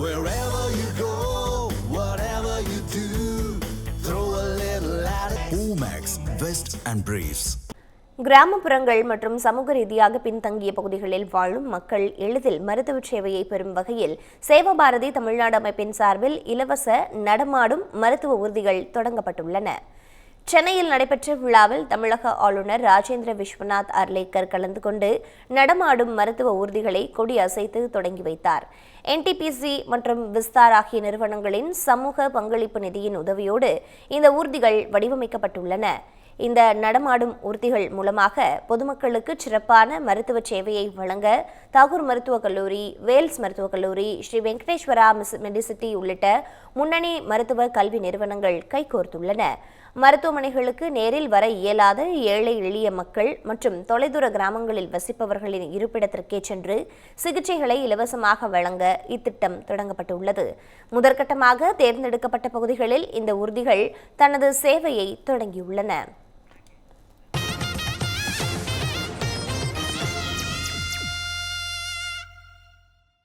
Wherever you go, whatever you do, throw a little at it. Omax, Vest and Briefs. கிராமப்புறங்கள் மற்றும் சமூக ரீதியாக பின்தங்கிய பகுதிகளில் வாழும் மக்கள் எளிதில் மருத்துவ சேவையை பெறும் வகையில் சேவாபாரதி தமிழ்நாடு அமைப்பின் சார்பில் இலவச நடமாடும் மருத்துவ ஊர்திகள் தொடங்கப்பட்டுள்ளன. சென்னையில் நடைபெற்ற விழாவில் தமிழக ஆளுநர் ராஜேந்திர விஸ்வநாத் அர்லேக்கர் கலந்து கொண்டு நடமாடும் மருத்துவ ஊர்திகளை கொடி அசைத்து தொடங்கி வைத்தார். என்டிபிசி மற்றும் விஸ்தார் ஆகிய நிறுவனங்களின் சமூக பங்களிப்பு நிதியின் உதவியோடு இந்த ஊர்திகள் வடிவமைக்கப்பட்டுள்ளன. இந்த நடமாடும் ஊர்திகள் மூலமாக பொதுமக்களுக்கு சிறப்பான மருத்துவ சேவையை வழங்க தாகூர் மருத்துவக் கல்லூரி, வேல்ஸ் மருத்துவக் கல்லூரி, ஸ்ரீ வெங்கடேஸ்வரா மெடிசிட்டி உள்ளிட்ட முன்னணி மருத்துவ கல்வி நிறுவனங்கள் கைகோர்த்துள்ளன. மருத்துவமனைகளுக்கு நேரில் வர இயலாத ஏழை எளிய மக்கள் மற்றும் தொலைதூர கிராமங்களில் வசிப்பவர்களின் இருப்பிடத்திற்கே சென்று சிகிச்சைகளை இலவசமாக வழங்க இத்திட்டம் தொடங்கப்பட்டுள்ளது. முதற்கட்டமாக தேர்ந்தெடுக்கப்பட்ட பகுதிகளில் இந்த ஊர்திகள் தனது சேவையை தொடங்கியுள்ளன.